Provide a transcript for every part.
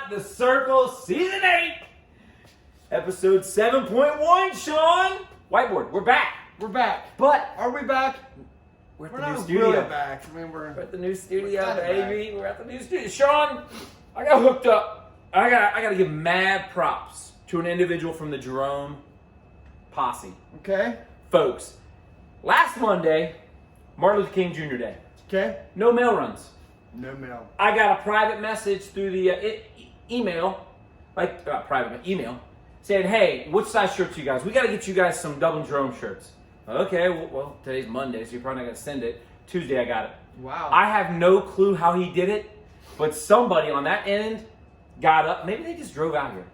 Not the Circle, Season 8, Episode 7.1, Shawn. Whiteboard, we're back. We're back. But are we back? We're at We're the new not studio. really back. I mean, we're at the new studio, kinda baby. We're at the new studio. Shawn, I got hooked up. I got to give mad props to an individual from the Jerome posse. okay. Folks, last Monday, Martin Luther King Jr. Day. Okay. No mail runs. No mail. I got a private message through the email, email, saying, hey, what size shirts you guys? We got to get you guys some Dublin Jerome shirts. Okay, well, today's Monday, so you're probably not going to send it. Tuesday, I got it. Wow. I have no clue how he did it, but somebody on that end got up. Maybe they just drove out here.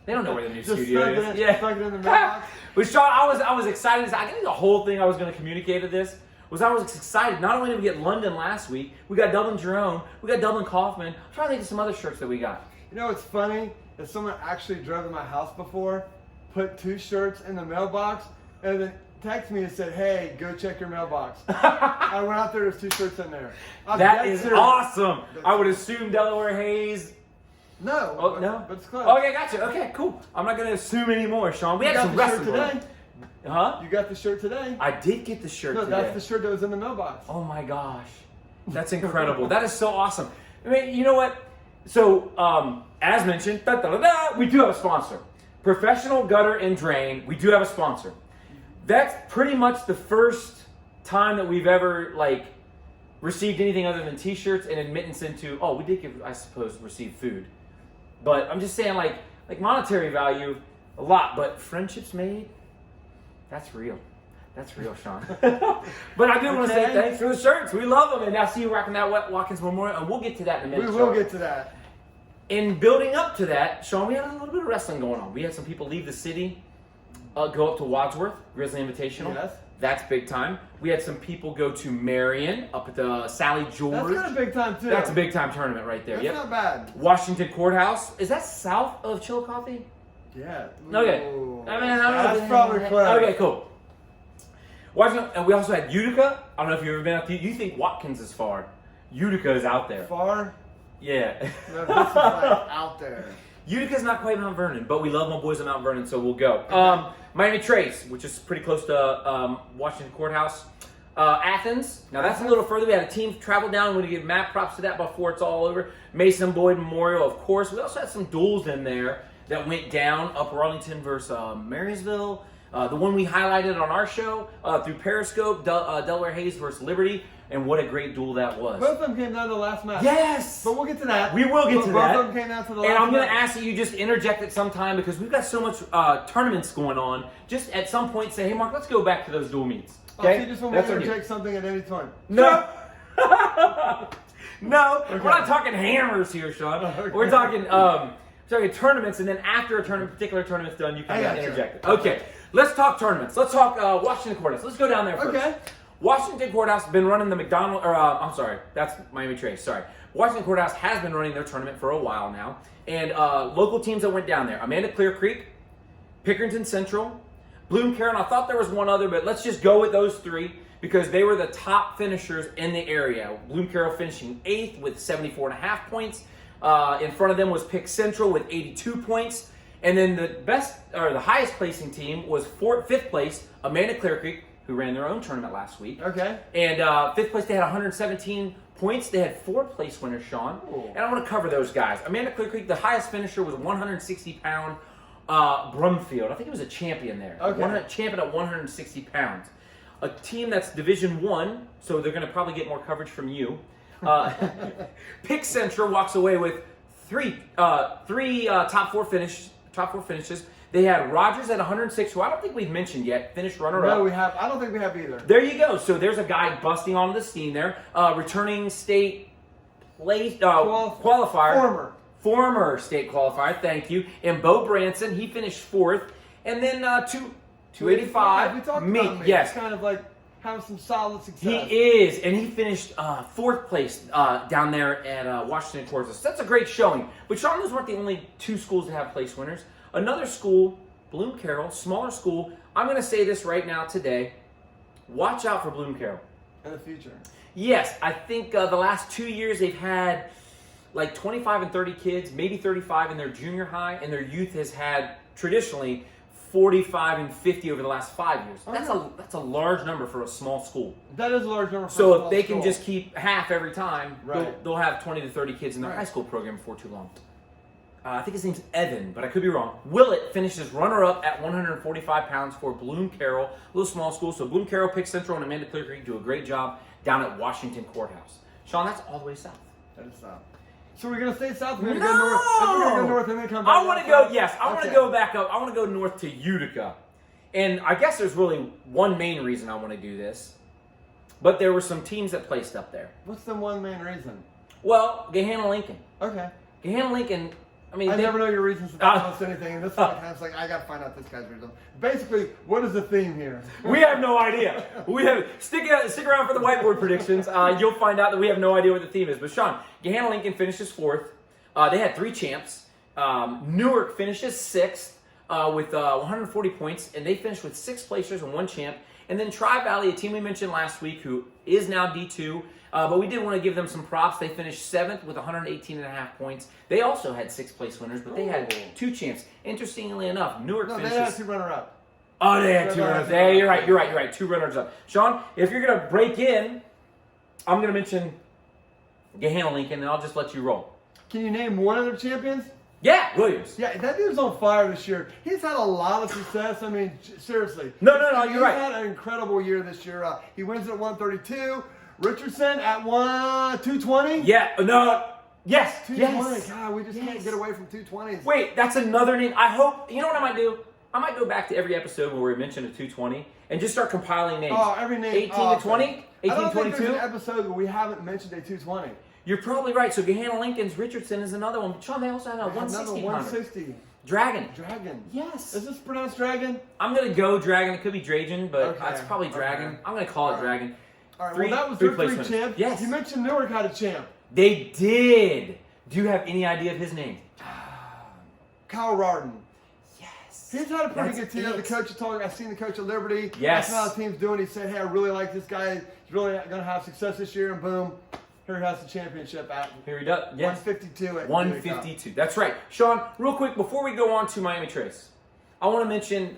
They don't know where the new studio is. Stuck it in the mailbox. But Shawn, I was excited. I think the whole thing I was going to communicate to this was I was excited. Not only did we get London last week, we got Dublin Jerome, we got Dublin Kaufman. I'm trying to think of some other shirts that we got. You know what's funny? Is someone actually drove to my house before, put 2 shirts in the mailbox, and then texted me and said, hey, go check your mailbox. I went out there, there's 2 shirts in there. That is awesome. I would assume Delaware Hayes. No. Oh, no? But it's close. Okay, gotcha. Okay, cool. I'm not going to assume anymore, Shawn. We You had got some the shirt wrestling today. going. Huh? You got the shirt today. I did get the shirt No, today. that's the shirt that was in the mailbox. Oh my gosh. That's incredible. That is so awesome. I mean, you know what? So, as mentioned, we do have a sponsor. Professional Gutter and Drain, we do have a sponsor. That's pretty much the first time that we've ever, received anything other than t-shirts and admittance into, we did give, I suppose, receive food. But I'm just saying, like monetary value, a lot, but friendships made, that's real. That's real, Shawn. But I do want to say thanks for the shirts. We love them. And I see you rocking that Watkins Memorial, and we'll get to that in a minute. We will get to that. In building up to that, Shawn, we had a little bit of wrestling going on. We had some people leave the city, go up to Wadsworth, Grizzly Invitational. Yes. That's big time. We had some people go to Marion, up at the Sally George. That's kind of big time, too. That's a big time tournament right there. That's not bad. Washington Courthouse. Is that south of Chillicothe? Yeah. Okay. Ooh. I mean, I don't know. That's probably close. Okay, cool. Washington, and we also had Utica. I don't know if you've ever been out there. You think Watkins is far. Utica is out there. Far? Yeah. No, this is out there. Utica's not quite Mount Vernon, but we love my boys at Mount Vernon, so we'll go. Miami Trace, which is pretty close to Washington Courthouse. Athens. Now that's a little further. We had a team travel down. We're going to give mad props to that before it's all over. Mason Boyd Memorial, of course. We also had some duels in there that went down. Upper Arlington versus Marysville. The one we highlighted on our show through Periscope, Delaware Hayes versus Liberty. And what a great duel that was. Both of them came down to the last match. Yes! But we'll get to that. We will get to that. Both of them came down to the last And I'm going match. to ask that you just interject at some time because we've got so much tournaments going on. Just at some point say, hey, Mark, let's go back to those duel meets. Okay? So you just want me to interject something at any time? No. No. Okay. We're not talking hammers here, Shawn. Okay. We're talking tournaments, and then after a particular tournament's done, you can interject it. Okay. Let's talk tournaments. Let's talk Washington Courthouse. Let's go down there first. Okay. Washington Courthouse has been running the I'm sorry, that's Miami Trace, sorry. Washington Courthouse has been running their tournament for a while now. And local teams that went down there, Amanda Clear Creek, Pickerington Central, Bloom Carroll, I thought there was one other, but let's just go with those 3 because they were the top finishers in the area. Bloom Carroll finishing 8th with 74.5 points. In front of them was Pick Central with 82 points. And then the highest placing team was 5th place, Amanda Clear Creek, who ran their own tournament last week. Okay. And 5th place, they had 117 points. They had 4 place winners, Shawn. Ooh. And I want to cover those guys. Amanda Clear Creek, the highest finisher was 160-pound Brumfield. I think it was a champion there. Okay. Champion at 160 pounds. A team that's Division 1, so they're going to probably get more coverage from you. Pick Central walks away with three top four finishes. They had Rogers at 106, who I don't think we've mentioned yet, finished runner-up. No, we have. I don't think we have either. There you go. So there's a guy busting onto the scene there. Returning state qualifier. Former state qualifier, thank you. And Bo Branson, he finished 4th. And then 285. We talked me, about me. yes. He's kind of like having some solid success. He is, and he finished 4th place down there at Washington Courthouse. That's a great showing. But Shawn, those weren't the only 2 schools to have place winners. Another school, Bloom Carroll, smaller school. I'm going to say this right now today. Watch out for Bloom Carroll. In the future. Yes, I think the last 2 years they've had like 25 and 30 kids, maybe 35 in their junior high, and their youth has had traditionally 45 and 50 over the last 5 years. That's a large number for a small school. That is a large number for a So small if they school. can just keep half every time, Right. they'll have 20 to 30 kids in their high school program before too long. I think his name's Evan, but I could be wrong. Willett finishes runner-up at 145 pounds for Bloom Carroll, a little small school. So Bloom Carroll, Pick Central, and Amanda Clear Creek do a great job down at Washington Courthouse. Shawn, that's all the way south. That is south. So we're gonna stay south. We're gonna go north. We're gonna go north and then come back. I want to go. Yes, I want to Okay. go back up. I want to go north to Utica, and I guess there's really one main reason I want to do this, but there were some teams that placed up there. What's the one main reason? Well, Gahanna Lincoln. Okay. Gahanna Lincoln. I mean, I they- never know your reasons to tell us anything, and this one kind of like I gotta find out this guy's reason. Basically, what is the theme here? We have no idea. Stick around for the whiteboard predictions. You'll find out that we have no idea what the theme is. But Shawn, Gahanna Lincoln finishes 4th. They had 3 champs. Newark finishes 6th with 140 points, and they finished with 6 placers and 1 champ. And then Tri-Valley, a team we mentioned last week, who is now D2, but we did want to give them some props. They finished 7th with 118.5 points. They also had 6 place winners, but they had 2 champs. Interestingly enough, Newark No, finishes. they had 2 runner-up. Oh, they had 2 runners. Yeah, you're right. 2 runners up. Shawn, if you're gonna break in, I'm gonna mention Gahanna Lincoln, and I'll just let you roll. Can you name one of their champions? Yeah, Williams. Yeah, that dude's on fire this year. He's had a lot of success. I mean, seriously. No, you're right. He's had an incredible year this year. He wins at 132. Richardson at 220. Yeah, no, yes, 220. yes. God, we just can't get away from 220s. Wait, that's another name. I hope, you know what I might do? I might go back to every episode where we mention a 220 and just start compiling names. Oh, every name. 18 to 20? 18 I don't to think 22? there's an episode where we haven't mentioned a 220. You're probably right. So Gahanna Lincoln's Richardson is another one. Shawn, they also had a Another 160. 160. Dragon. Dragon. Yes. Is this pronounced Dragon? I'm going to go Dragon. It could be Dragon, but Okay. it's probably Dragon. Okay. I'm going to call it All right. Dragon. All right, Three- well, that was three their place 3 winners. champ. Yes. You mentioned Newark had a champ. They did. Do you have any idea of his name? Kyle Rarden. Yes. He's had a pretty That's good team. it. The coach told me, I've seen the coach at Liberty. Yes. That's how the team's doing. He said, hey, I really like this guy. He's really going to have success this year. And boom, here he has the championship at Here he does. Yes. 152 at 152. That's right. Shawn, real quick, before we go on to Miami Trace, I want to mention,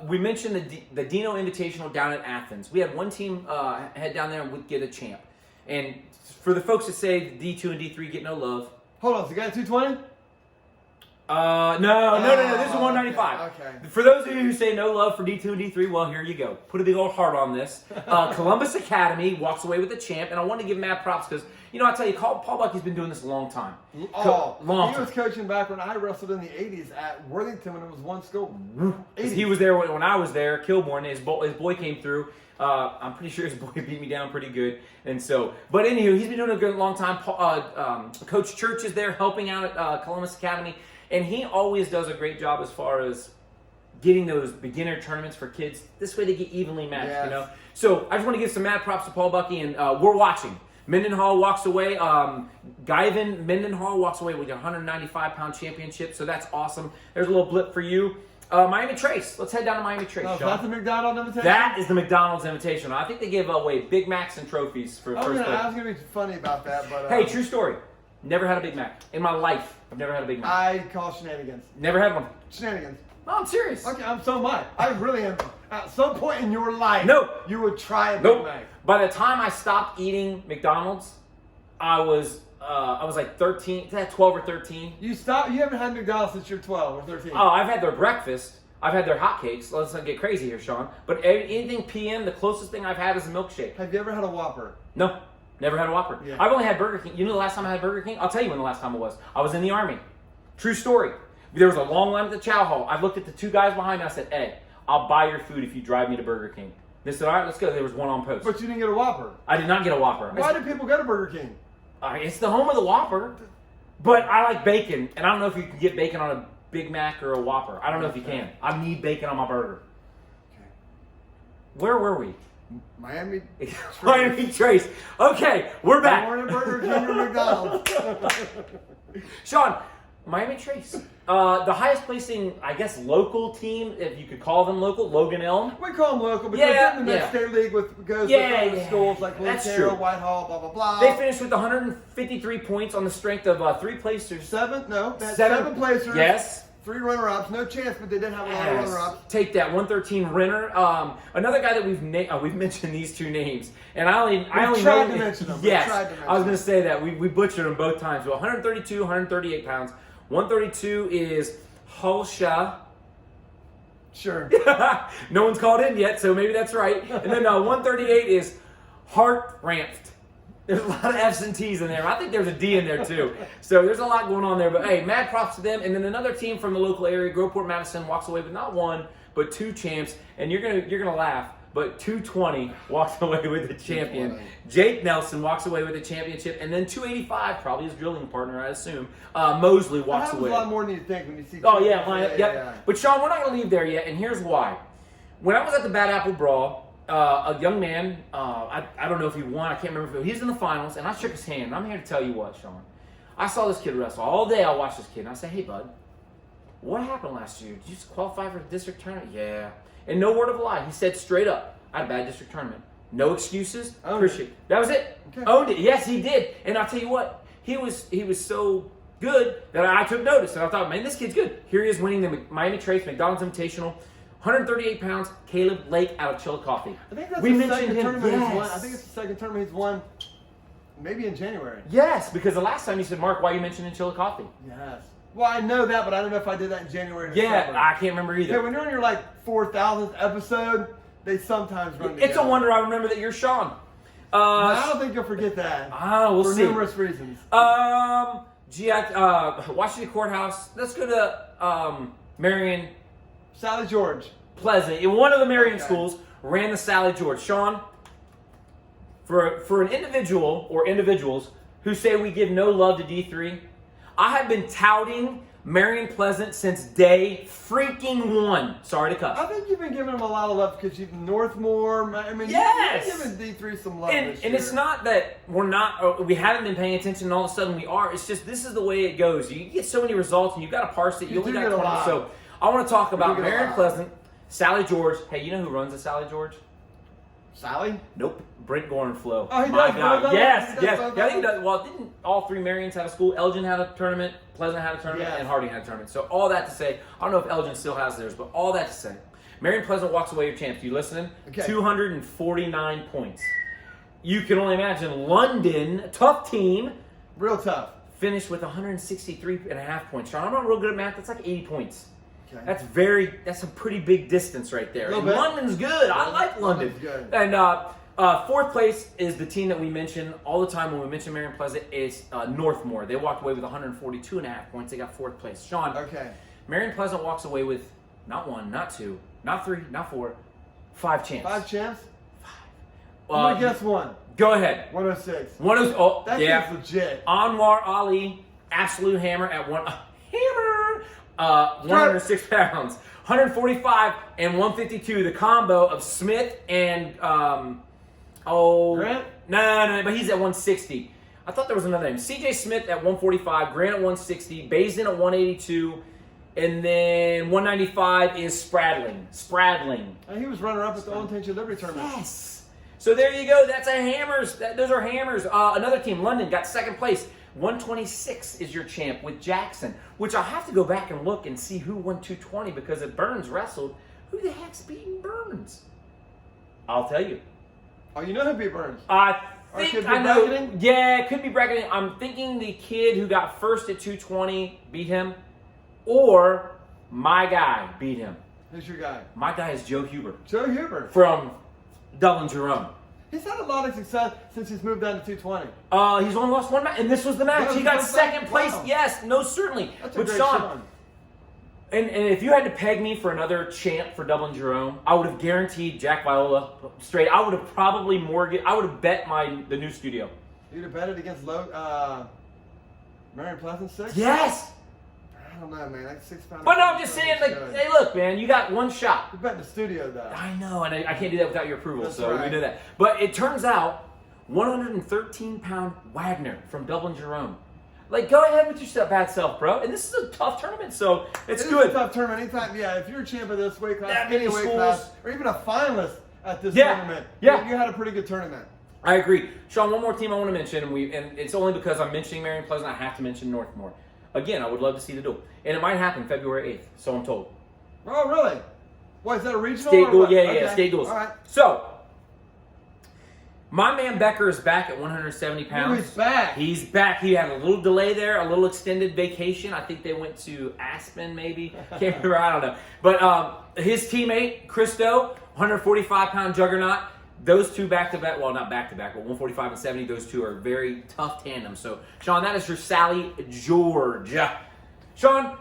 we mentioned the Dino Invitational down at Athens. We had one team head down there and would get a champ. And for the folks that say D2 and D3 get no love. Hold on, so you got a 220? No. This is 195. Okay. For those of you who say no love for D2 and D3, well, here you go. Put a big old heart on this. Columbus Academy walks away with the champ, and I want to give mad props because, I tell you, Paul Bucky's been doing this a long time. He Long was time. coaching back when I wrestled in the 80s at Worthington when it was one school. 'Cause he was there when I was there. Kilborn, his boy came through. I'm pretty sure his boy beat me down pretty good. And so, but anywho, he's been doing a good long time. Coach Church is there helping out at Columbus Academy. And he always does a great job as far as getting those beginner tournaments for kids. This way they get evenly matched, Yes. So I just want to give some mad props to Paul Bucky, and we're watching. Mendenhall walks away. Guyvan Mendenhall walks away with a 195-pound championship, so that's awesome. There's a little blip for you. Miami Trace. Let's head down to Miami Trace, No, Shawn. that's the McDonald's invitation? That is the McDonald's Invitational. I think they give away Big Macs and trophies for I first was place. going to be funny about that, but... Hey, true story. Never had a Big Mac. In my life, I've never had a Big Mac. I call shenanigans. Never had one. Shenanigans. No, I'm serious. Okay, so am I. I really am. At some point in your life, No. you would try a Big Nope. Mac. By the time I stopped eating McDonald's, I was like 13, 12 or 13. You haven't had McDonald's since you're 12 or 13. Oh, I've had their breakfast. I've had their hotcakes. Let's not get crazy here, Shawn. But anything PM, the closest thing I've had is a milkshake. Have you ever had a Whopper? No, never had a Whopper. Yeah. I've only had Burger King. You know the last time I had Burger King? I'll tell you when the last time it was. I was in the Army. True story. There was a long line at the chow hall. I looked at the 2 guys behind me. I said, hey, I'll buy your food if you drive me to Burger King. They said, all right, let's go. There was one on post. But you didn't get a Whopper. I did not get a Whopper. Why do people go to Burger King? It's the home of the Whopper. But I like bacon, and I don't know if you can get bacon on a Big Mac or a Whopper. I don't know if you can. I need bacon on my burger. Okay. Where were we? Miami. Miami Trace. Okay, we're back. Morning Burger King or McDonald's. Shawn, Miami Trace. The highest placing, I guess, local team, if you could call them local, Logan Elm. We call them local because they're in the next state league goes with other schools like Louisiana, Whitehall, blah, blah, blah. They finished with 153 points on the strength of 3 placers. Seven? No. They had 7 placers. Yes. 3 runner-ups. No chance, but they did have a lot of runner-ups. Take that, 113 Renner. Another guy that we've mentioned these 2 names, and I only tried to mention them. Yes, I was going to say that we butchered them both times. Well, 132, 138 pounds. 132 is Hulsha. Sure. No one's called in yet, so maybe that's right. And then 138 is Hart Ramped. There's a lot of F's and T's in there. I think there's a D in there too. So there's a lot going on there. But hey, mad props to them. And then another team from the local area, Groveport Madison, walks away with not 1 but 2 champs. And you're gonna laugh, but 220 walks away with the champion. Jake Nelson walks away with the championship, and then 285, probably his drilling partner, I assume. Mosley walks away. A lot more than you think when you see. Oh yeah, yeah. But Shawn, we're not gonna leave there yet, and here's why. When I was at the Bad Apple Brawl, a young man, I don't know if he won, I can't remember if he was in the finals, and I shook his hand. And I'm here to tell you what, Shawn. I saw this kid wrestle. All day I watched this kid, and I said, hey, bud, what happened last year? Did you just qualify for the district tournament? Yeah. And no word of a lie. He said straight up, I had a bad district tournament. No excuses. Appreciate it. That was it. Okay. Owned it. Yes, he did. And I'll tell you what, he was so good that I took notice. And I thought, man, this kid's good. Here he is winning the Miami Trace McDonald's Invitational. 138 pounds, Caleb Lake out of Chillicothe. I think that's the second tournament he's won. I think it's the second tournament he's won, maybe in January. Yes, because the last time you said, Mark, why are you mentioning Chillicothe? Yes. Well, I know that, but I don't know if I did that in January or Yeah, December. I can't remember either. Yeah, when you're on your 4,000th episode, they sometimes run together. It's a wonder I remember that you're Shawn. I don't think you'll forget that. We'll see. For numerous reasons. Washington Courthouse. Let's go to Marion Sally George. Pleasant. In one of the Marion schools, ran the Sally George. Shawn, for an individual or individuals who say we give no love to D3, I have been touting Marion Pleasant since day freaking 1. Sorry to cuss. I think you've been giving them a lot of love because you've Northmore. I mean, yes! you've given D3 some love this year. And it's not that we haven't been paying attention and all of a sudden we are. It's just this is the way it goes. You get so many results and you've got to parse it. You only got 20. So I want to talk about Marion Pleasant, Sally George. Hey, you know who runs the Sally George? Sally? Nope. Brent Gorenflow. Oh, he My does. God. Yes. Yeah, I think he does. Well, didn't all 3 Marions have a school? Elgin had a tournament, Pleasant had a tournament, and Harding had a tournament. So all that to say, I don't know if Elgin still has theirs, but all that to say, Marion Pleasant walks away with champs. You listening? Okay. 249 points. You can only imagine London, tough team. Real tough. Finished with 163.5 points. Sean, I'm not real good at math. That's like 80 points. Okay. That's a pretty big distance right there. And bit. London's good. I like London. London's good. And 4th place is the team that we mention all the time when we mention Marion Pleasant is Northmore. They walked away with 142.5 points. They got 4th place. Shawn, Marion Pleasant walks away with not 1, not 2, not 3, not 4, 5 champs. 5 champs? 5. I'm going to guess 1. Go ahead. 106. That kid's legit. Anwar Ali, absolute hammer at 106 pounds. 145 and 152. The combo of Smith and Grant? No, but he's at 160. I thought there was another name. CJ Smith at 145, Grant at 160, Bazin at 182, and then 195 is Spradling. And he was runner-up at the Old Intention Liberty Tournament. Yes. So there you go. That's a hammers. Those are hammers. Another team, London, got 2nd place. 126 is your champ with Jackson, which I'll have to go back and look and see who won 220 because if Burns wrestled, who the heck's beating Burns? I'll tell you. Oh, you know who beat Burns? I think I know. Bracketing? Yeah, it could be bracketing. I'm thinking the kid who got first at 220 beat him, or my guy beat him. Who's your guy? My guy is Joe Huber. Joe Huber. From Dublin Jerome. He's had a lot of success since he's moved down to 220. He's only lost 1 match, and this was the match. He got 2nd place. Wow. Yes, no, certainly. That's a great Shawn. And if you had to peg me for another champ for Dublin Jerome, I would have guaranteed Jack Viola straight. I would have probably mortgaged. I would have bet the new studio. You'd have bet it against Marion Pleasant 6? Yes. I don't know, man. That's 6 pounds. But no, I'm just saying, hey, look, man, you got 1 shot. You bet in the studio, though. I know, and I can't do that without your approval, That's so right. we know that. But it turns out, 113-pound Wagner from Dublin Jerome Like, go ahead with your bad self, bro. And this is a tough tournament, so it's It good. is a tough tournament. Anytime, yeah, if you're a champ of this weight class, That any many weight schools. class, or even a finalist at this Yeah, tournament, yeah. you had a pretty good tournament. I agree. Shawn, one more team I want to mention, and it's only because I'm mentioning Marion Pleasant, I have to mention Northmore. Again, I would love to see the duel. And it might happen February 8th, so I'm told. Oh, really? What, is that a regional? State or duel, what? yeah, Okay. state duels. All right. So, my man Becker is back at 170 pounds. He's back. He's back. He had a little delay there, a little extended vacation. I think they went to Aspen, maybe. Can't remember. I don't know. But his teammate, Christo, 145-pound juggernaut. Those two back-to-back, well, not back-to-back, but 145 and 70, those two are very tough tandem. So, Shawn, that is your Sally George. Shawn,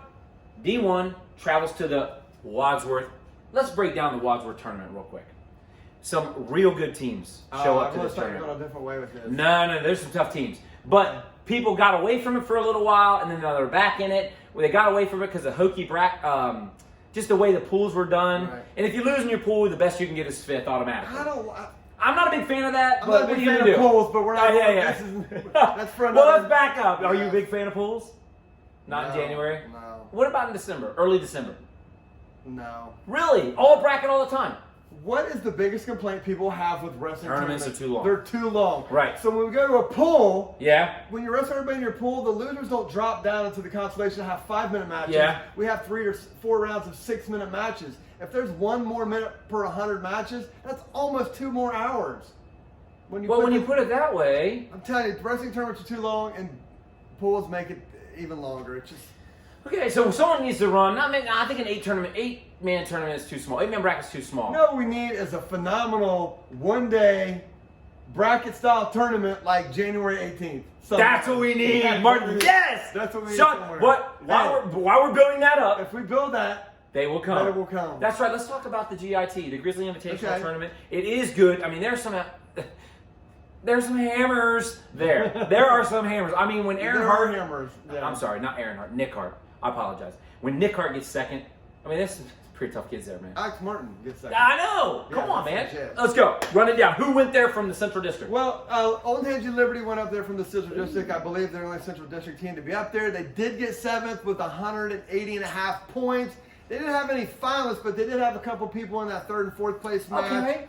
D1 travels to the Wadsworth. Let's break down the Wadsworth tournament real quick. Some real good teams show up to this Going tournament. a different way with this. No, there's some tough teams. But people got away from it for a little while, and then they're back in it. Well, they got away from it because of hokey just the way the pools were done. Right. And if you lose in your pool, the best you can get is fifth automatically. I'm not a big fan of that, I'm but not a what big are you fan going to of do? pools, but we're not. Yeah. This is, that's for Well, another. let's back up. Are you a Yeah. big fan of pools? Not in No, January? No. What about in December? Early December? No. Really? All bracket all the time? What is the biggest complaint people have with wrestling Tournaments tournaments? are too long. They're too long. Right. So when we go to a pool, Yeah. when you wrestle everybody in your pool, the losers don't drop down into the consolation and have 5-minute matches. Yeah. We have 3 or 4 rounds of 6-minute matches. If there's 1 more minute per 100 matches, that's almost 2 more hours. When you put it that way, I'm telling you, wrestling tournaments are too long, and pools make it even longer. It's just. okay, so someone needs to run. I think an 8-man tournament is too small. 8-man bracket's too small. You know what we need is a phenomenal one-day bracket-style tournament like January 18th. That's what we need, That's Martin. what we need. Yes. That's what we need. Shawn, somewhere. while we're building that up, If we build that, they will come. they will come. That's right. Let's talk about the GIT, the Grizzly Invitational Okay. tournament. It is good. I mean, there's some hammers there. There are some hammers. I mean, when Aaron There Hart, are hammers. Yeah. I'm sorry, not Aaron Hart, Nick Hart. I apologize. When Nick Hart gets second, I mean, that's pretty tough kids there, man. Alex Martin gets that. I know. Come Yeah, on, man. that's legit. Let's go. Run it down. Who went there from the Central District? Well, Old Hands Liberty went up there from the Central District. I believe they're the only Central District team to be up there. They did get 7th with 180.5 points. They didn't have any finalists, but they did have a couple people in that 3rd and 4th place match. Okay.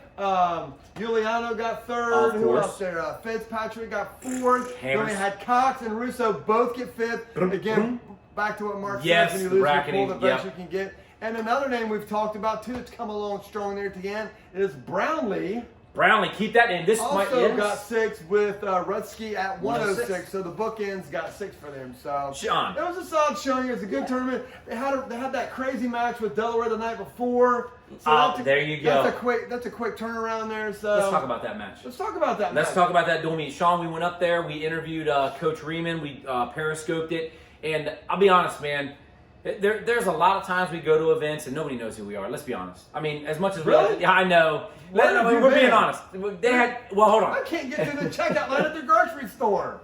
Giuliano got 3rd. Of Who course. else there? Fitzpatrick got 4th. Then Hammers. we had Cox and Russo both get 5th. Boom, Again, boom. back to what Mark Yes, said, when you lose your bracketing, pool, the best yep. you can get. And another name we've talked about too, it's come along strong there at the end, is Brownlee. Brownlee, keep that in. This might Also got 6 with Rutsky at 106. 106, so the bookends got 6 for them. So Shawn. it was a solid showing. It was a good tournament. They had that crazy match with Delaware the night before. So There you go. That's a quick turnaround there. So Let's talk about that match. Let's talk about that. Let's match. talk about that dual meet. Shawn, we went up there. We interviewed Coach Riemann. We periscoped it. And I'll be honest, man. There's a lot of times we go to events and nobody knows who we are. Let's be honest. I mean, as much as we Really? yeah, I know. Where have you We're being been? honest. They had. Well, hold I on. can't get to the checkout line at the grocery store.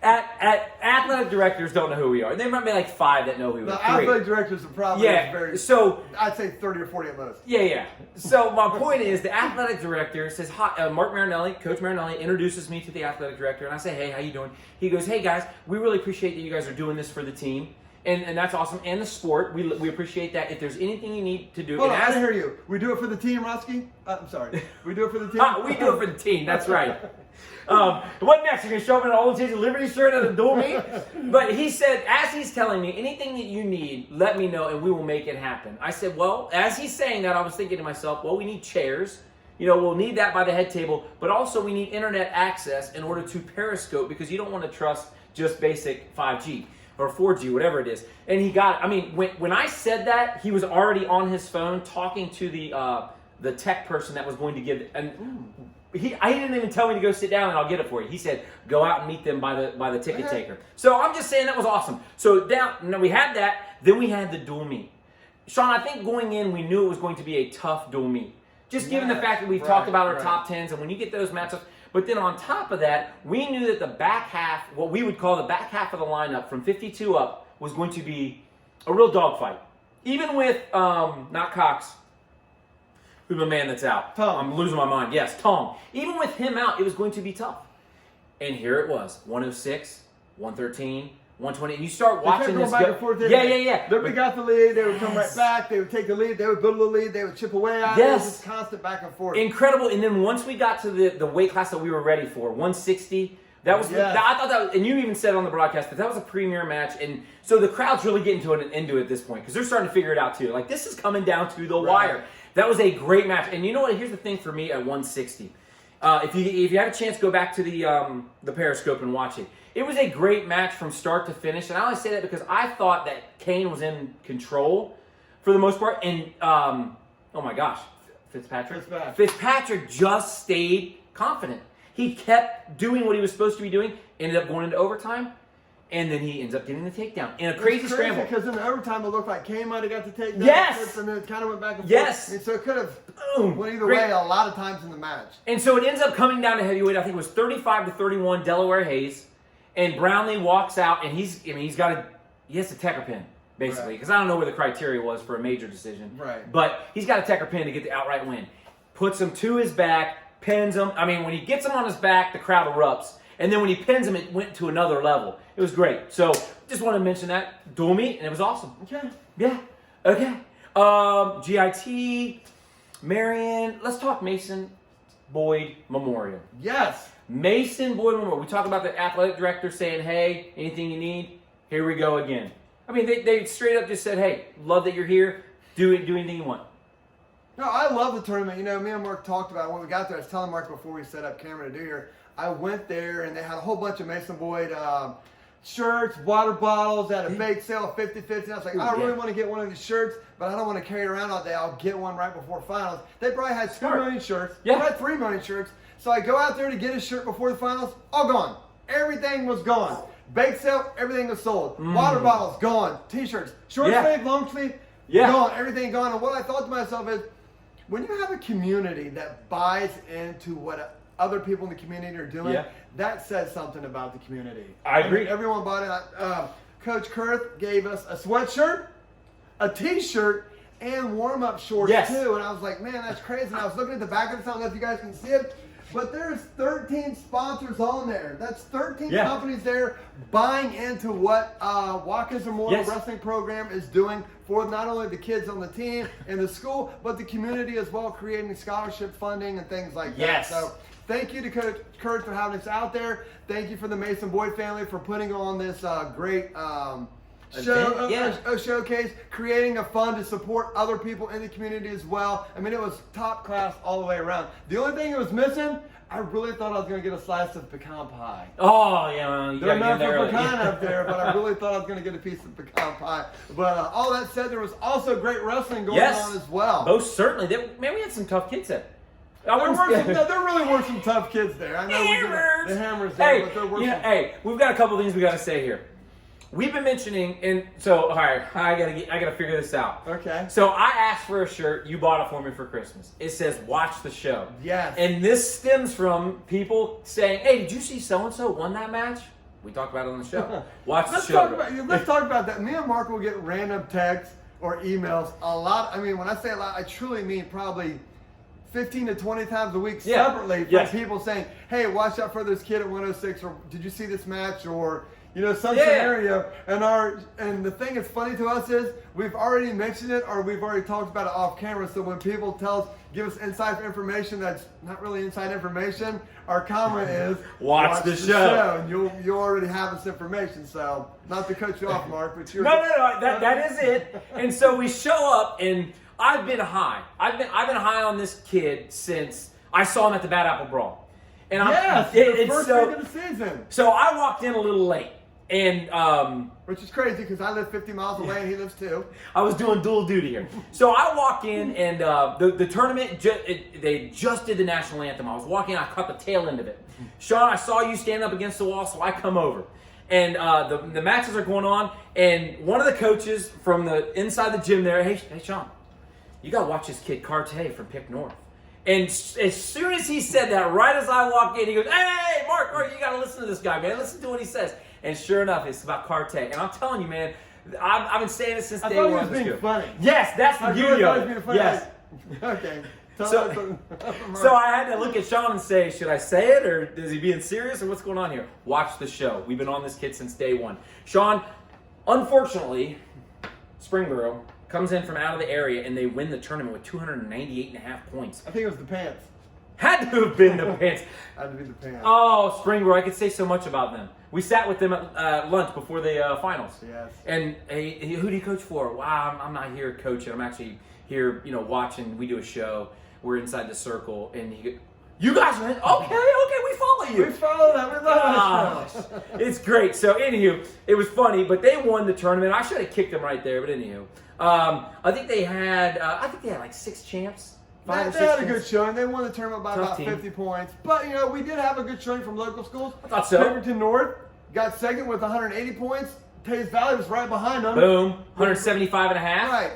At athletic directors don't know who we are. There might be like 5 that know who we The are. 3. athletic directors are probably Yeah. very. So I'd say 30 or 40 at most. Yeah. So my point is, the athletic director says, "Hi, Mark Marinelli, Coach Marinelli introduces me to the athletic director, and I say, hey, how you doing?" He goes, "Hey guys, we really appreciate that you guys are doing this for the team, and that's awesome, and the sport. We appreciate that. If there's anything you need to do, Hold on, and I as- didn't hear you. We do it for the team, Rusky? I'm sorry. We do it for the team? we do it for the team. That's right." What next? You're gonna show up in an Old Chase of Liberty shirt at a dual meet? But he said, as he's telling me, anything that you need, let me know, and we will make it happen. I said, well, as he's saying that, I was thinking to myself, well, we need chairs. You know, we'll need that by the head table, but also we need internet access in order to periscope, because you don't want to trust just basic 5G or 4G, whatever it is. And he got it. I mean, when I said that, he was already on his phone talking to the tech person that was going to give I didn't even tell me to go sit down and I'll get it for you. He said, go out and meet them by the ticket taker. So I'm just saying that was awesome. So we had that, then we had the dual meet. Shawn, I think going in, we knew it was going to be a tough dual meet. Just given the fact that we've talked about our top 10s, and when you get those matchups, but then on top of that, we knew that the back half, what we would call the back half of the lineup from 52 up, was going to be a real dogfight. Even with, not Cox, who's my man that's out. Tom. I'm losing my mind. Yes, Tom. Even with him out, it was going to be tough. And here it was, 106 113, 120, and you start They kept watching going this back go. and forth. Yeah. Liberty got the lead. They would come right Yes. back. They would take the lead. They would build the lead. They would chip away at it. It was just constant back and forth. Incredible. And then once we got to the weight class that we were ready for, 160, that was, Yes. I thought that was, and you even said on the broadcast that was a premier match. And so the crowd's really getting into it at this point because they're starting to figure it out too. Like, this is coming down to the wire. That was a great match. And you know what? Here's the thing for me at 160. If you have a chance, go back to the Periscope and watch it. It was a great match from start to finish, and I only say that because I thought that Kane was in control for the most part. And oh my gosh, Fitzpatrick just stayed confident. He kept doing what he was supposed to be doing. Ended up going into overtime, and then he ends up getting the takedown in a crazy scramble. Because in the overtime, it looked like Kane might have got the takedown. Yes! And then it kind of went back and forth. Yes! And so it could have Boom! went either Great. way a lot of times in the match. And so it ends up coming down to heavyweight. I think it was 35-31 Delaware Hayes. And Brownlee walks out, and he has to Tecker pin, basically. Because I don't know where the criteria was for a major decision. Right. But he's got a Tecker pin to get the outright win. Puts him to his back, pins him. I mean, when he gets him on his back, the crowd erupts. And then when he pins him, it went to another level. It was great. So just want to mention that. Dual meet, and it was awesome. Okay. Yeah. Okay. GIT, Marion. Let's talk Mason Boyd Memorial. Yes. Mason Boyd Memorial. We talk about the athletic director saying, hey, anything you need, here we go again. I mean, they straight up just said, hey, love that you're here. Do anything you want. No, I love the tournament. You know, me and Mark talked about it when we got there. I was telling Mark before we set up camera to do here. I went there, and they had a whole bunch of Mason Boyd shirts, water bottles. They had a bake sale of 50/50. I was like, I really want to get one of these shirts, but I don't want to carry it around all day. I'll get one right before finals. They probably had 2 million shirts. Yeah. They had 3 million shirts. So I go out there to get a shirt before the finals. All gone. Everything was gone. Bake sale, everything was sold. Water bottles, gone. T-shirts, short sleeve, long sleeve, gone. Everything gone. And what I thought to myself is, when you have a community that buys into what other people in the community are doing, that says something about the community. I agree. Everyone bought it. Coach Kurth gave us a sweatshirt, a T-shirt, and warm-up shorts too. And I was like, man, that's crazy. And I was looking at the back of this. I don't know if you guys can see it, but there's 13 sponsors on there. That's 13 companies there buying into what Watkins Memorial Wrestling Program is doing for not only the kids on the team and the school, but the community as well, creating scholarship funding and things like that. So thank you to Coach Kurt for having us out there. Thank you for the Mason Boyd family for putting on this great showcase, creating a fund to support other people in the community as well. I mean, it was top class all the way around. The only thing it was missing, I really thought I was going to get a slice of pecan pie. Oh, yeah. They're not for pecan up there, but I really thought I was going to get a piece of pecan pie. But all that said, there was also great wrestling going on as well. Most certainly. Man, we had some tough kids there. There really were some tough kids there. I know the Hammers there, but there were some. Hey, we've got a couple things we got to say here. We've been mentioning, and so all right, I gotta figure this out. Okay. So I asked for a shirt. You bought it for me for Christmas. It says "Watch the show." Yes. And this stems from people saying, "Hey, did you see so and so won that match?" We talked about it on the show. Watch the show. Let's talk about that. Me and Mark will get random texts or emails a lot. I mean, when I say a lot, I truly mean probably 15 to 20 times a week separately from people saying, hey, watch out for this kid at 106, or did you see this match, or some scenario. And the thing that's funny to us is we've already mentioned it, or we've already talked about it off camera. So when people give us inside information that's not really inside information, our comment is watch the show. And you already have this information. So not to cut you off, Mark, but you're no, that is it. And so we show up, and I've been high. I've been high on this kid since I saw him at the Bad Apple Brawl. And the first week of the season. So I walked in a little late. And which is crazy because I live 50 miles away and he lives too. I was doing dual duty here. So I walk in, and the tournament, they just did the national anthem. I was walking, I caught the tail end of it. Shawn, I saw you stand up against the wall, so I come over. And the matches are going on, and one of the coaches from the inside the gym there, hey Shawn, you got to watch this kid Carte from Pick North. And as soon as he said that, right as I walked in, he goes, hey, Mark, you got to listen to this guy, man. Listen to what he says. And sure enough, it's about Carte. And I'm telling you, man, I've been saying it since day one. I thought he was being funny. Yes, that's the beauty of it. Yes. Okay. So I had to look at Shawn and say, should I say it, or is he being serious, or what's going on here? Watch the show. We've been on this kid since day one. Shawn, unfortunately, Springboro comes in from out of the area, and they win the tournament with 298.5 points. I think it was the pants. Had to have been the pants. Had to be the pants. Oh, Springboro, I could say so much about them. We sat with them at lunch before the finals. Yes. And who do you coach for? Wow, I'm not here coaching. I'm actually here, watching. We do a show. We're inside the circle, and you guys are in? Okay, we follow you. We follow that. We love that. It's great. So, anywho, it was funny, but they won the tournament. I should have kicked them right there, but anywho. I think they had like 6 champs. They had a good showing. They won the tournament by about 50 points. But, we did have a good showing from local schools. I thought so. Pemberton North got second with 180 points. Taze Valley was right behind them. Boom. 175.5. Right.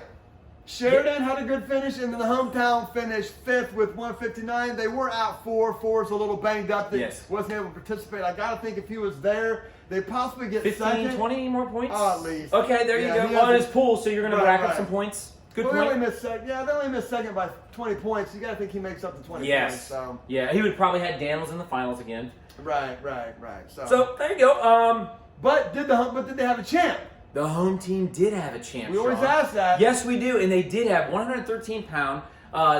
Sheridan had a good finish, and then the hometown finished 5th with 159. They were out 4. 4's a little banged up. They wasn't able to participate. I got to think if he was there, they'd possibly get 15, second. 20 more points? Oh, at least. Okay, there you go. Well, in his pool, so you're going to rack up some points. Good point. They only missed second by 20 points. You got to think he makes up the 20 points. So. Yeah, he would probably had Daniels in the finals again. Right. So there you go. But did they have a champ? The home team did have a champ. We always ask that. Yes, we do, and they did have 113-pound.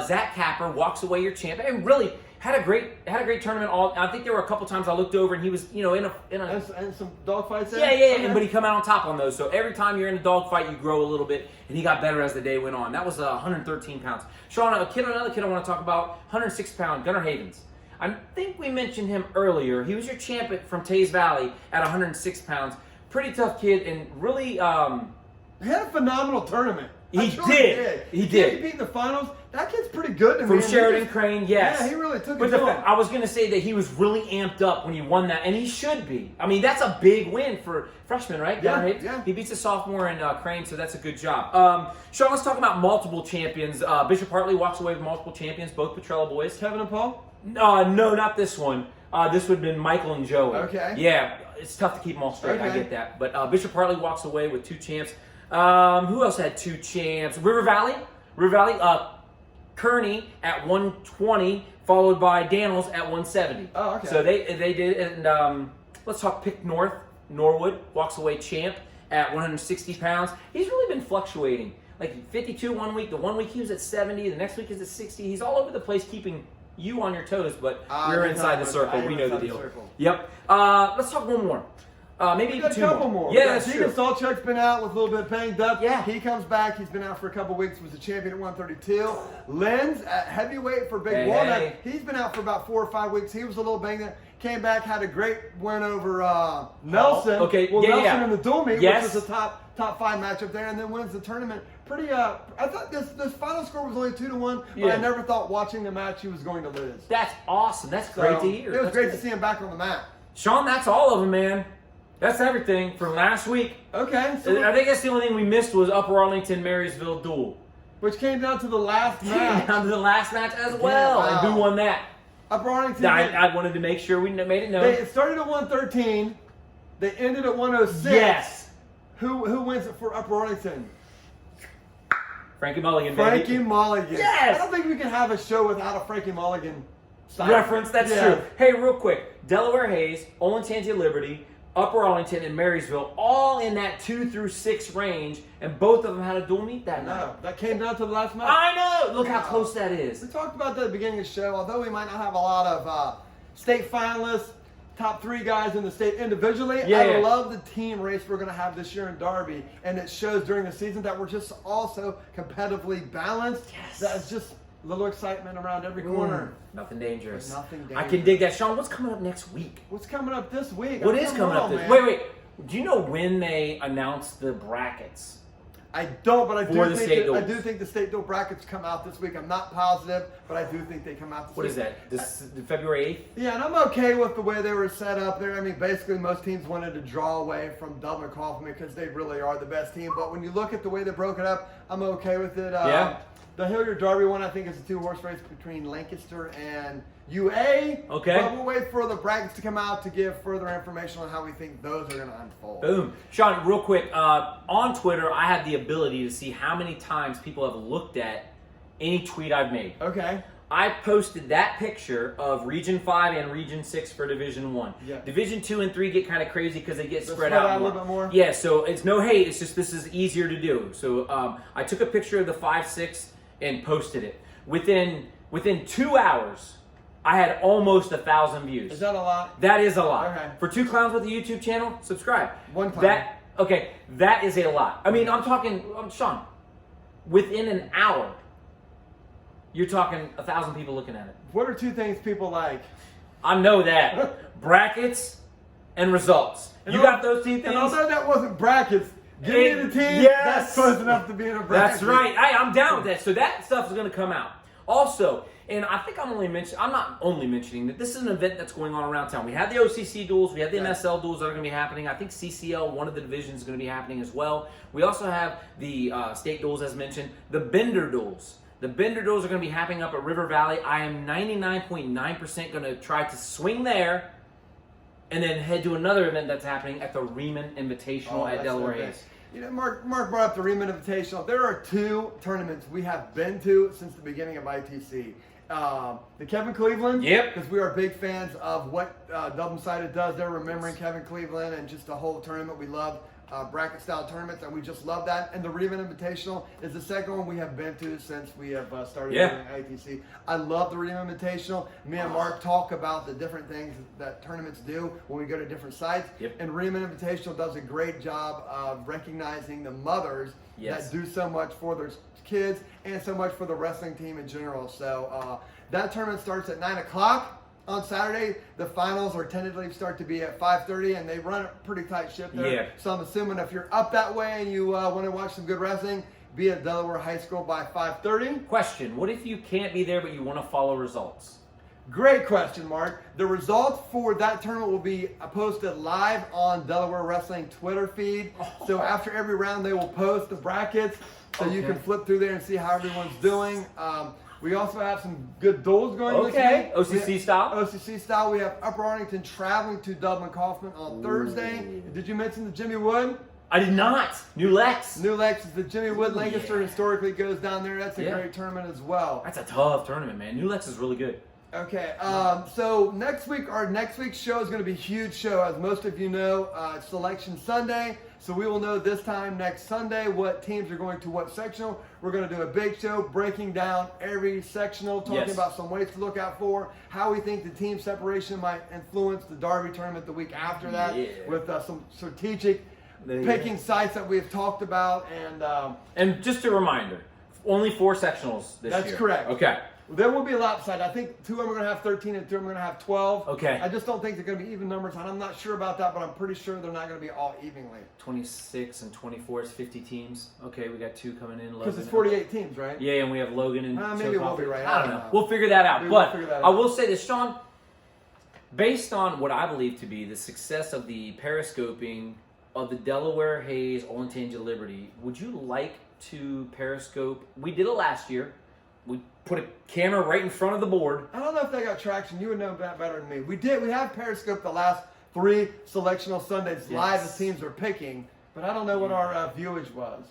Zach Capper walks away your champ, and really had a great tournament. I think there were a couple times I looked over and he was in a and some dogfights. Yeah, but he come out on top on those. So every time you're in a dogfight, you grow a little bit, and he got better as the day went on. That was 113 pounds. Shawn, another kid I want to talk about, 106-pound Gunnar Havens. I think we mentioned him earlier. He was your champ from Taze Valley at 106 pounds. Pretty tough kid, and really he had a phenomenal tournament. He did. He beat in the finals. That kid's pretty good to me. From Sheridan Crane, yes. Yeah, he really took it. But I was going to say that he was really amped up when he won that, and he should be. I mean, that's a big win for freshman, right? Yeah. He beats a sophomore in Crane, so that's a good job. Shawn, let's talk about multiple champions. Bishop Hartley walks away with multiple champions, both Petrella boys. Kevin and Paul? No, not this one. This would have been Michael and Joey. Okay. Yeah, it's tough to keep them all straight. Okay. I get that. But Bishop Hartley walks away with 2 champs. Who else had 2 champs? River Valley, Kearney at 120, followed by Daniels at 170. Oh, okay. So they did, and let's talk Pick North. Norwood walks away champ at 160 pounds. He's really been fluctuating. Like 52 one week, the 1 week he was at 70, the next week is at 60. He's all over the place keeping you on your toes, but you're inside the circle. We know the deal. Yep. Let's talk one more. Maybe a couple more. Yeah, that's true. Deacon Salchuk's been out with a little bit banged up. Yeah. He comes back. He's been out for a couple weeks. Was a champion at 132. Lenz at heavyweight for Big Walnut. He's been out for about 4 or 5 weeks. He was a little banged up. Came back, had a great win over Nelson. Okay. Nelson in the dual meet, which was a top 5 matchup there, and then wins the tournament. Pretty. I thought this final score was only 2-1, but I never thought watching the match he was going to lose. That's awesome. That's great to hear. It was great to see him back on the mat. Shawn, that's all of them, man. That's everything from last week. Okay. So I think that's the only thing we missed was Upper Arlington Marysville duel, which came down to the last match. Came down to the last match as well. Wow. And who won that? Upper Arlington. I wanted to make sure we made it known. They started at 113. They ended at 106. Yes. Who wins it for Upper Arlington? Frankie Mulligan, baby. Frankie Mulligan. Yes. I don't think we can have a show without a Frankie Mulligan reference. That's true. Hey, real quick. Delaware Hayes, Olentangy Liberty, Upper Arlington, and Marysville, all in that 2 through 6 range, and both of them had a dual meet that night. No, that came down to the last match. I know. Look how close that is. We talked about that at the beginning of the show. Although we might not have a lot of state finalists, top 3 guys in the state individually, I love the team race we're going to have this year in Darby, and it shows during the season that we're just also competitively balanced. Yes. That's just a little excitement around every corner. Nothing dangerous. Nothing dangerous. I can dig that. Shawn, what's coming up next week? What's coming up this week? What is coming up this week? Wait. Do you know when they announce the brackets? I don't, but I do think the state dual brackets come out this week. I'm not positive, but I do think they come out this week. What is that? This February 8th? Yeah, and I'm okay with the way they were set up there. I mean, basically most teams wanted to draw away from Dublin Kaufman because they really are the best team. But when you look at the way they broke it up, I'm okay with it. The Hilliard Darby one, I think, is a 2-horse race between Lancaster and UA. Okay. But we'll wait for the brackets to come out to give further information on how we think those are going to unfold. Boom. Shawn, real quick, on Twitter, I have the ability to see how many times people have looked at any tweet I've made. Okay. I posted that picture of Region 5 and Region 6 for Division 1. Yeah. Division 2 and 3 get kind of crazy because they get They're spread out a little bit more? Yeah, so it's no hate. It's just this is easier to do. So I took a picture of the 5-6 and posted it. Within 2 hours, I had almost 1,000 views. Is that a lot? That is a lot. Okay. For 2 clowns with a YouTube channel, subscribe. 1 clown. That is a lot. I mean, I'm talking, Shawn, within an hour, you're talking 1,000 people looking at it. What are 2 things people like? I know that. Brackets and results. You got those 2 things? And although that wasn't brackets, give me the team. Yes. That's close enough to being a bracket. That's right. I'm down with that. So that stuff is going to come out. Also, and I think I'm not only mentioning that this is an event that's going on around town. We have the OCC duels. We have the MSL duels that are going to be happening. I think CCL, one of the divisions, is going to be happening as well. We also have the state duels, as mentioned. The Bender duels. The Bender duels are going to be happening up at River Valley. I am 99.9% going to try to swing there and then head to another event that's happening at the Riemann Invitational at Delaware Hayes. You know, Mark brought up the Riemann Invitational. There are 2 tournaments we have been to since the beginning of ITC. The Kevin Cleveland. Yep. Because we are big fans of what Double Sided does. They're remembering Kevin Cleveland and just the whole tournament. We love bracket style tournaments, and we just love that. And the Riemann Invitational is the second one we have been to since we have started doing ITC. I love the Riemann Invitational. Me and Mark talk about the different things that tournaments do when we go to different sites. Yep. And Riemann Invitational does a great job of recognizing the mothers that do so much for their kids and so much for the wrestling team in general. So that tournament starts at 9 o'clock. On Saturday, the finals are tentatively start to be at 5:30, and they run a pretty tight ship there. Yeah. So I'm assuming if you're up that way and you want to watch some good wrestling, be at Delaware High School by 5:30. Question: what if you can't be there but you want to follow results? Great question, Mark. The results for that tournament will be posted live on Delaware Wrestling Twitter feed. So after every round, they will post the brackets, so you can flip through there and see how everyone's doing. We also have some good duels going this week. OCC style? OCC style. We have Upper Arlington traveling to Dublin Kaufman on Thursday. Did you mention the Jimmy Wood? I did not. New Lex. New Lex is the Jimmy Wood. Lancaster historically goes down there. That's a great tournament as well. That's a tough tournament, man. New Lex is really good. Okay, so next week's show is going to be a huge show. As most of you know, it's Selection Sunday. So we will know this time next Sunday what teams are going to what sectional. We're going to do a big show breaking down every sectional, talking about some ways to look out for, how we think the team separation might influence the Derby tournament the week after that, with some strategic picking sites that we've talked about. And just a reminder, only 4 sectionals this year. That's correct. Okay. There will be a lopsided. I think 2 of them are going to have 13 and 2 of them are going to have 12. Okay. I just don't think they're going to be even numbers, and I'm not sure about that, but I'm pretty sure they're not going to be all evenly. 26 and 24 is 50 teams. Okay, we got 2 coming in. Because it's 48 teams, right? Yeah, and we have Logan and maybe it won't be right. I don't know. We'll figure that out. We'll figure that out. I will say this, Shawn, based on what I believe to be the success of the periscoping of the Delaware Hayes Olentangy Liberty, would you like to periscope? We did it last year. We put a camera right in front of the board. I don't know if they got traction. You would know that better than me. We did. We have Periscope the last 3 selectional Sundays live as teams are picking, but I don't know what our viewage was.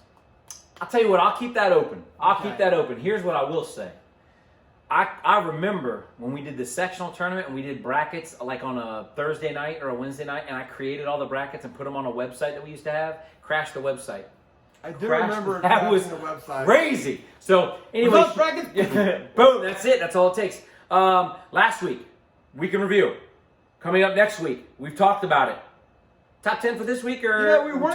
I'll tell you what. I'll keep that open. Keep that open. Here's what I will say. I remember when we did the sectional tournament and we did brackets like on a Thursday night or a Wednesday night, and I created all the brackets and put them on a website that we used to have. Crashed the website. I do remember that was the website. Crazy. So anyway, brackets. Boom. That's it. That's all it takes. Last week in review. Coming up next week. We've talked about it. Top 10 for this week, or we were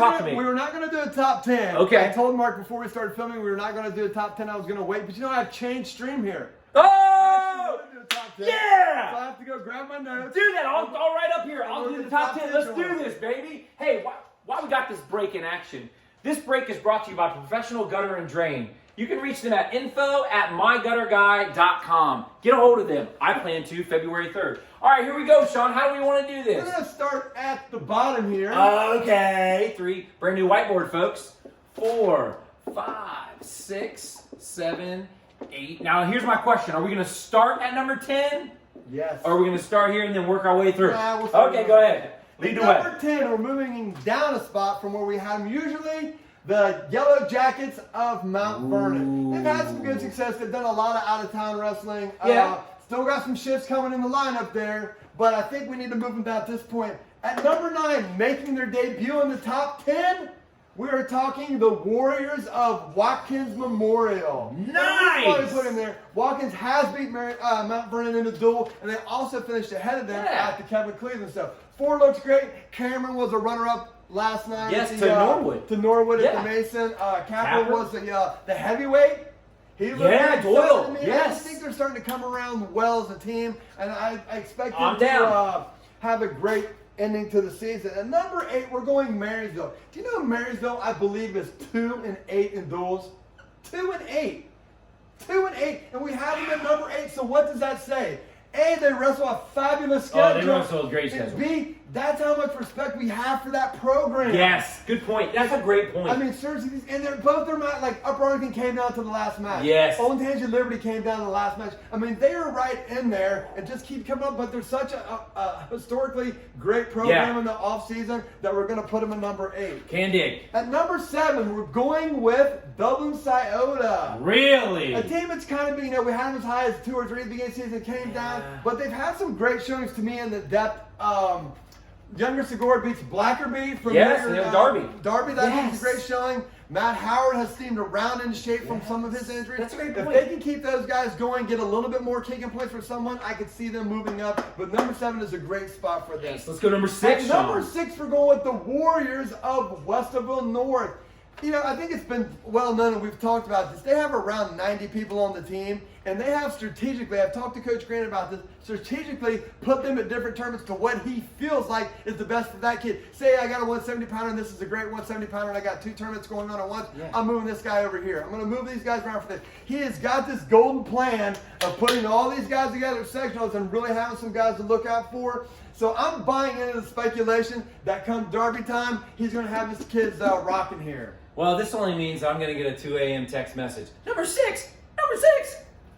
not going to do a top 10. Okay. I told Mark before we started filming we were not going to do a top 10. I was going to wait, but you know I've changed stream here. Oh! Do a top 10. Yeah! So I have to go grab my notes. Do that. I'll right up here. I'll do the top 10. Let's do this, baby. Hey, why we got this break in action? This break is brought to you by Professional Gutter and Drain. You can reach them at info@mygutterguy.com. Get a hold of them. I plan to February 3rd. All right, here we go, Shawn. How do we want to do this? We're going to start at the bottom here. Okay. 3. Brand new whiteboard, folks. 4, 5, 6, 7, 8. Now, here's my question. Are we going to start at number 10? Yes. Or are we going to start here and then work our way through? Nah, we'll start okay, go ahead. Lead the way. Number 10, we're moving down a spot from where we have them usually. the Yellow Jackets of Mount Vernon. They've had some good success. They've done a lot of out-of-town wrestling. Yeah. Still got some shifts coming in the lineup there, but I think we need to move them down at this point. At number 9, making their debut in the top 10, we are talking the Warriors of Watkins Memorial. Nice! Put in there. Watkins has beat Mount Vernon in the duel, and they also finished ahead of them at the Kevin Cleveland stuff. 4 looks great. Cameron was a runner-up last night. Yes, to Norwood. To Norwood at the Mason. Capper was the heavyweight. He looked Doyle. to me. Yes. I just think they're starting to come around well as a team, and I expect them I'm to down. have a great ending to the season. At number 8, we're going Marysville. Do you know Marysville, I believe, is 2-8 in duels? 2-8. 2-8. And we have them at number 8, so what does that say? A, they wrestle a fabulous schedule. Oh, they wrestle a great schedule. And B, that's how much respect we have for that program. Yes, good point. That's a great point. I mean, seriously, and both their match, like Upper Arlington came down to the last match. Yes. Old Tangent Liberty came down to the last match. I mean, they are right in there and just keep coming up. But they're such a historically great program in the off season that we're going to put them at number 8. Can dig. At number 7, we're going with Dublin Scioto. Really? A team that's kind of been, we had them as high as 2 or 3 at the beginning of the season, came down, but they've had some great showings to me in the depth. Younger Segura beats Blackerby from Darby. Darby, that was a great showing. Matt Howard has seemed to round into shape from some of his injuries. That's a great point. If they can keep those guys going, get a little bit more kicking points for someone, I could see them moving up. But number 7 is a great spot for them. Let's go number 6, At Shawn. number 6, we're going with the Warriors of Westerville North. I think it's been well known, and we've talked about this. They have around 90 people on the team, and they have strategically, I've talked to Coach Grant about this, strategically put them at different tournaments to what he feels like is the best for that kid. Say I got a 170-pounder, and this is a great 170-pounder, and I got 2 tournaments going on at once. Yeah. I'm moving this guy over here. I'm going to move these guys around for this. He has got this golden plan of putting all these guys together at sectionals and really having some guys to look out for. So I'm buying into the speculation that come Derby time, he's going to have his kids rocking here. Well, this only means I'm going to get a 2 a.m. text message. Number 6!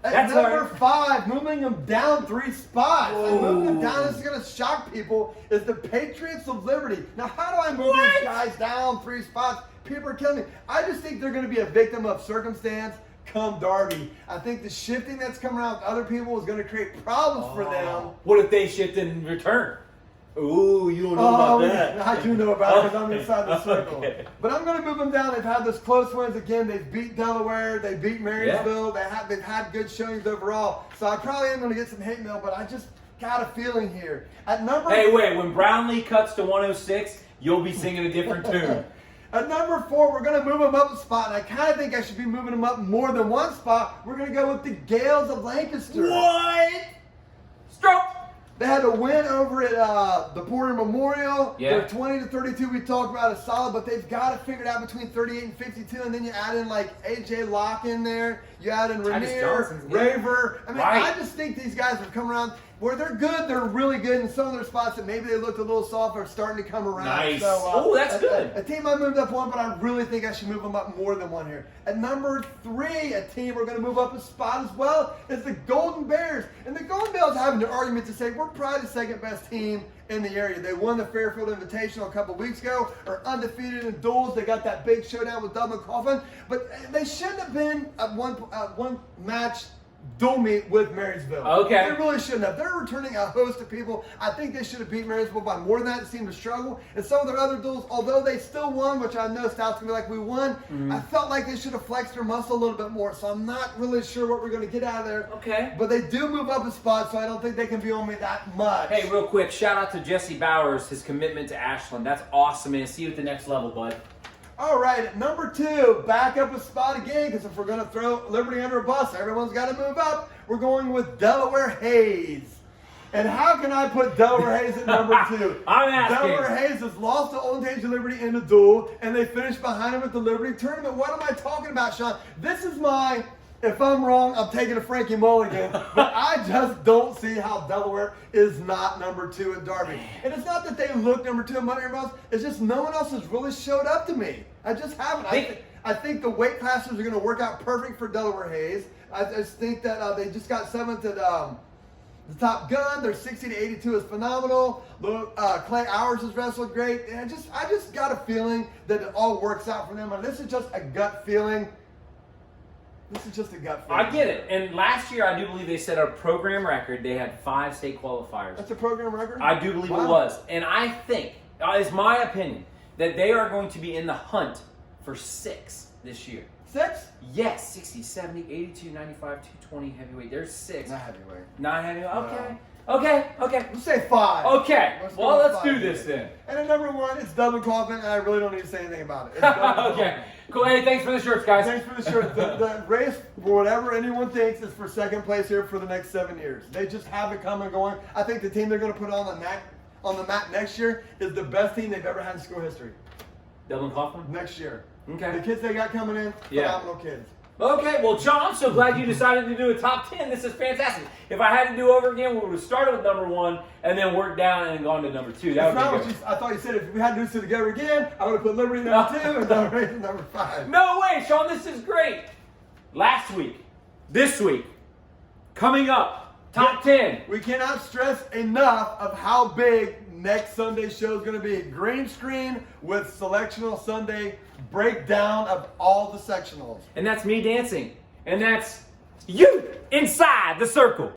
At number 5, moving them down 3 spots. Moving them down, this is going to shock people, is the Patriots of Liberty. Now, how do I move these guys down 3 spots? People are killing me. I just think they're going to be a victim of circumstance come Derby. I think the shifting that's coming around with other people is going to create problems for them. What if they shift in return? Ooh, you don't know about that. I do know about it because I'm inside the circle. Okay. But I'm going to move them down. They've had this close wins again. They've beat Delaware. They beat Marysville. They've had good showings overall. So I probably am going to get some hate mail, but I just got a feeling here. At number Hey, wait. When Brownlee cuts to 106, you'll be singing a different tune. At number 4, we're going to move them up a spot, and I kind of think I should be moving them up more than 1 spot. We're going to go with the Gales of Lancaster. What? Stroke. They had a win over at the Porter Memorial. Yeah. They're 20-32. We talked about is solid, but they've got to figure it out between 38 and 52. And then you add in like AJ Locke in there. You add in Rainier, Raver. I mean, I just think these guys have come around where they're good. They're really good in some of their spots that maybe they looked a little soft are starting to come around. Nice. So, that's good. A team I moved up 1, but I really think I should move them up more than 1 here. At number 3, a team we're going to move up a spot as well is the Golden Bears. And the Golden Bears having an argument to say we're probably the 2nd best team in the area. They won the Fairfield Invitational a couple weeks ago, are undefeated in duels. They got that big showdown with Dublin Coffin, but they shouldn't have been at one match dual meet with Marysville. Okay. They really shouldn't have. They're returning a host of people. I think they should have beat Marysville by more than that. It seemed to struggle. And some of their other duels, although they still won, which I know Stout's going to be like, we won, I felt like they should have flexed their muscle a little bit more. So I'm not really sure what we're going to get out of there. Okay. But they do move up a spot, so I don't think they can be on me that much. Hey, real quick, shout out to Jesse Bowers, his commitment to Ashland. That's awesome, man. See you at the next level, bud. All right, at number 2, back up a spot again, because if we're going to throw Liberty under a bus, everyone's got to move up. We're going with Delaware Hayes. And how can I put Delaware Hayes at number 2? I'm asking. Delaware Hayes has lost to Old Tangent Liberty in the duel, and they finished behind him at the Liberty tournament. What am I talking about, Shawn? This is my, if I'm wrong, I'm taking a Frankie Mulligan. But I just don't see how Delaware is not number 2 at Derby. And it's not that they look number 2 among everyone else. It's just no one else has really showed up to me. I just haven't. I think the weight classes are going to work out perfect for Delaware Hayes. I just think that they just got 7th at the Top Gun. Their 60 to 82 is phenomenal. Clay Hours has wrestled great. And I just got a feeling that it all works out for them. And this is just a gut feeling. This is just a gut feeling. I get it. And last year, I do believe they set a program record. They had 5 state qualifiers. That's a program record? I do believe it was. And I think, it's my opinion, that they are going to be in the hunt for 6 this year. 6? Yes, 60, 70, 82, 95, 220 heavyweight. There's 6. Not heavyweight. Not heavyweight. No. Okay. Let's say 5. Okay. Well, let's 5 do this then. And at number 1, it's Double Coffin, and I really don't need to say anything about it. It's Double Okay. Cool. Hey, thanks for the shirts, guys. Thanks for the shirt. The race, for whatever anyone thinks, is for second place here for the next 7 years. They just have it coming going. I think the team they're going to put on the mat next year is the best team they've ever had in school history. Dublin Coughlin? Next year. Okay. The kids they got coming in, phenomenal kids. Okay, well, John, I'm so glad you decided to do a top 10. This is fantastic. If I had to do over again, we would have started with number 1 and then worked down and gone to number 2. That would be good. I thought you said if we had to do this together again, I would have put Liberty number 2 and Double Race number 5. No way, Shawn, this is great. Last week, this week, coming up, top 10. We cannot stress enough of how big next Sunday's show is going to be. Green screen with Selectional Sunday breakdown of all the sectionals. And that's me dancing. And that's you inside the circle.